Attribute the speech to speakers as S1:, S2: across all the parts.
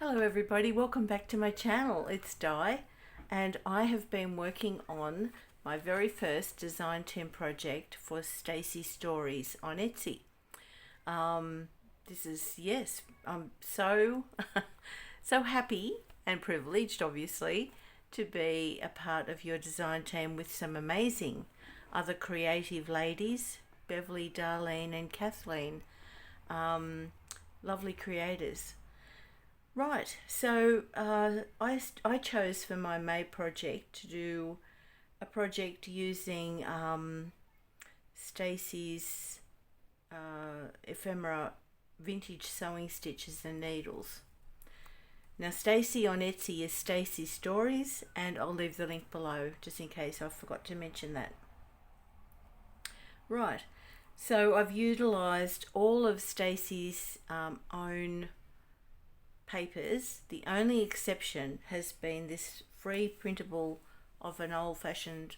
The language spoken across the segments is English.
S1: Hello everybody, welcome back to my channel. It's Di and I have been working on my very first design team project for Stacy Stories on Etsy. I'm so so happy and privileged obviously to be a part of your design team with some amazing other creative ladies, Beverly, Darlene and Kathleen, lovely creators. Right, so I chose for my May project to do a project using Stacy's Ephemera vintage sewing stitches and needles. Now Stacy on Etsy is Stacy Stories, and I'll leave the link below just in case I forgot to mention that. Right, so I've utilised all of Stacy's own papers. The only exception has been this free printable of an old-fashioned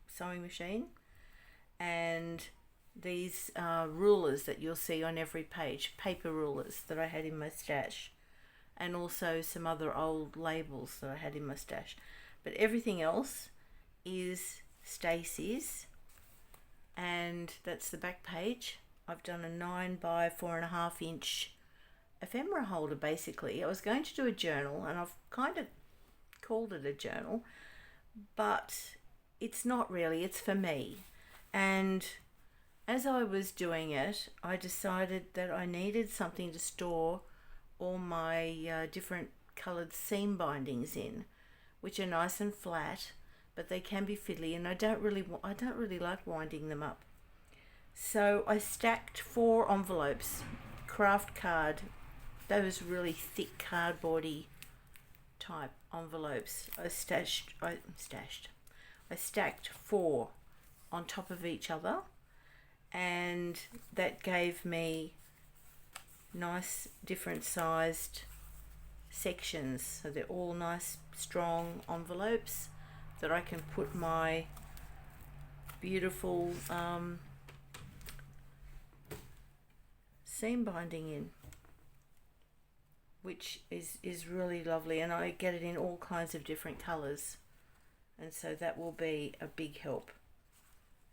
S1: sewing machine, and these rulers that you'll see on every page, paper rulers that I had in my stash, and also some other old labels that I had in my stash. But everything else is Stacy's, and that's the back page. I've done a 9 by 4.5 inch ephemera holder. Basically I was going to do a journal, and I've kind of called it a journal, but it's not really, it's for me. And as I was doing it, I decided that I needed something to store all my different colored seam bindings in, which are nice and flat, but they can be fiddly, and I don't really like winding them up. So I stacked 4 envelopes, kraft card, those really thick cardboardy type envelopes. I stacked 4 on top of each other, and that gave me nice different sized sections, so they're all nice strong envelopes that I can put my beautiful seam binding in, which is really lovely, and I get it in all kinds of different colors, and so that will be a big help.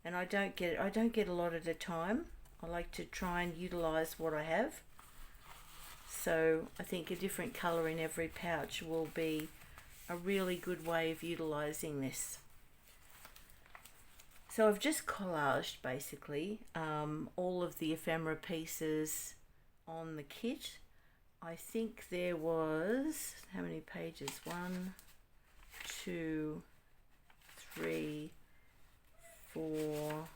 S1: And I don't get a lot at a time. I like to try and utilize what I have, so I think a different color in every pouch will be a really good way of utilizing this. So I've just collaged basically all of the ephemera pieces on the kit. I think there was, how many pages? 1, 2, 3, 4,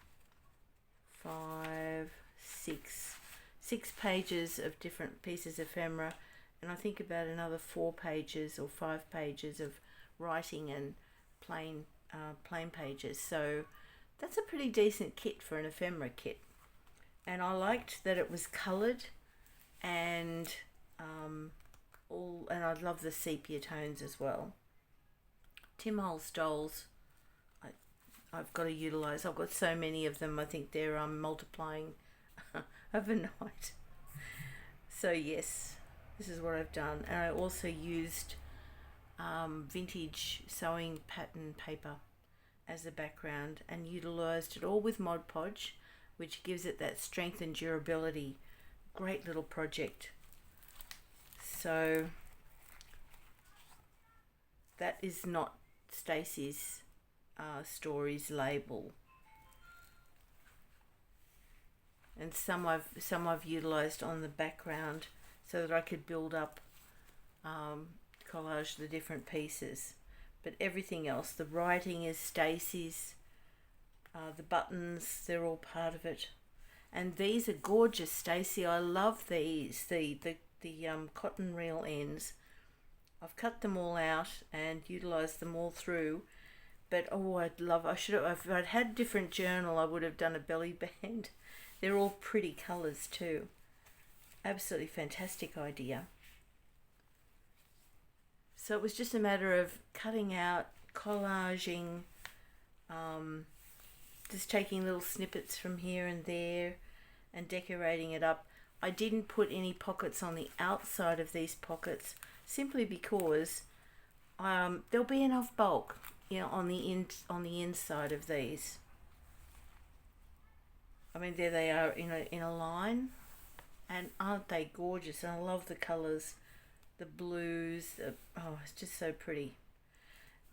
S1: 5, 6. 6 pages of different pieces of ephemera, and I think about another 4 pages or 5 pages of writing and plain pages. So that's a pretty decent kit for an ephemera kit. And I liked that it was coloured, and and I love the sepia tones as well. Tim Holtz dolls, I've got to utilise. I've got so many of them. I think they're multiplying overnight. So yes, this is what I've done. And I also used vintage sewing pattern paper as a background, and utilised it all with Mod Podge, which gives it that strength and durability. Great little project. So that is not Stacy's Stories label, and some I've utilised on the background so that I could build up, collage the different pieces. But everything else, the writing is Stacy's, the buttons, they're all part of it. And these are gorgeous, Stacy. I love these, the cotton reel ends. I've cut them all out and utilised them all through. But oh, if I'd had a different journal, I would have done a belly band. They're all pretty colours too. Absolutely fantastic idea. So it was just a matter of cutting out, collaging, just taking little snippets from here and there and decorating it up. I didn't put any pockets on the outside of these pockets simply because there'll be enough bulk, on the inside of these. I mean, there they are in a line, and aren't they gorgeous? And I love the colours, the blues. It's just so pretty.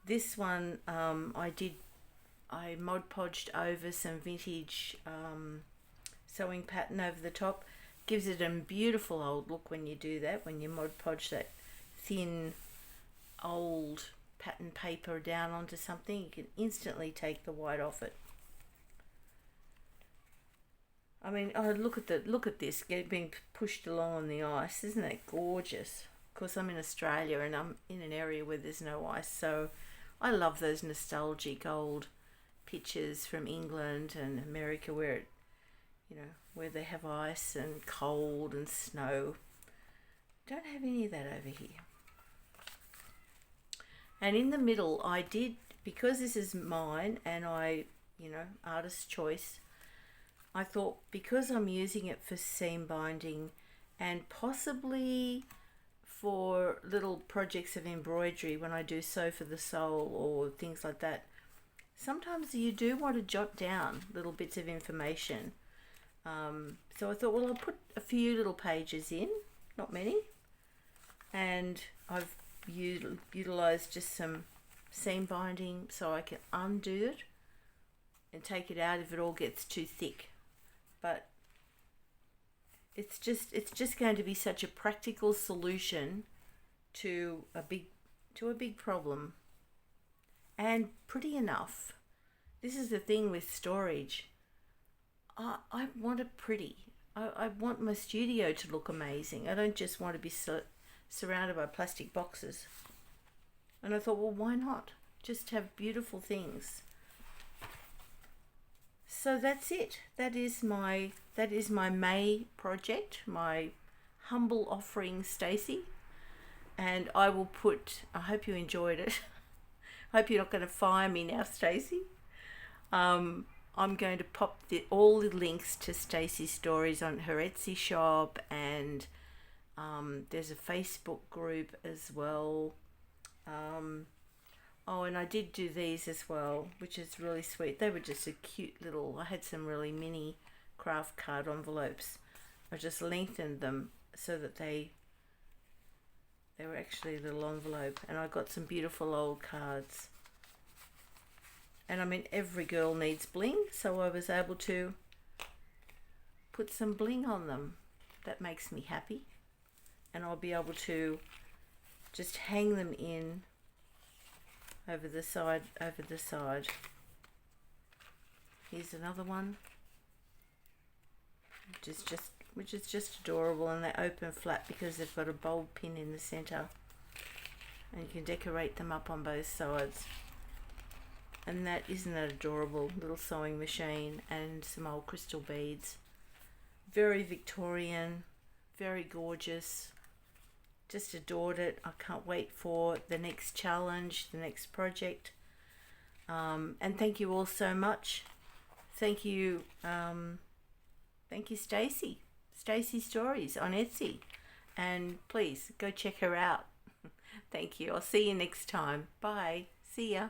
S1: This one I Mod Podged over some vintage sewing pattern over the top. Gives it a beautiful old look when you do that, when you Mod Podge that thin old pattern paper down onto something. You can instantly take the white off it. I mean, look at this being pushed along on the ice. Isn't that gorgeous? Of course, I'm in Australia and I'm in an area where there's no ice, so I love those nostalgic old pictures from England and America where where they have ice and cold and snow. Don't have any of that over here. And in the middle, I did, because this is mine and artist's choice, I thought because I'm using it for seam binding and possibly for little projects of embroidery when I do sew for the soul or things like that, sometimes you do want to jot down little bits of information. So I thought, well, I'll put a few little pages in, not many, and I've utilized just some seam binding so I can undo it and take it out if it all gets too thick. But it's just going to be such a practical solution to a big problem, and pretty enough. This is the thing with storage. I want it pretty. I want my studio to look amazing. I don't just want to be surrounded by plastic boxes. And I thought, well, why not? Just have beautiful things. So that's it. That is my May project, my humble offering, Stacy. And I hope you enjoyed it. I hope you're not going to fire me now, Stacy. I'm going to pop all the links to Stacy Stories on her Etsy shop, and there's a Facebook group as well. And I did do these as well, which is really sweet. They were just a cute little, I had some really mini kraft card envelopes. I just lengthened them so that they were actually a little envelope, and I got some beautiful old cards. And I mean, every girl needs bling, so I was able to put some bling on them. That makes me happy. And I'll be able to just hang them in over the side. Here's another one, which is just adorable, and they open flat because they've got a bulb pin in the center, and you can decorate them up on both sides. And isn't that adorable? Little sewing machine and some old crystal beads. Very Victorian, very gorgeous. Just adored it. I can't wait for the next challenge, the next project. And thank you all so much. Thank you, Stacy. Stacy Stories on Etsy. And please go check her out. Thank you. I'll see you next time. Bye. See ya.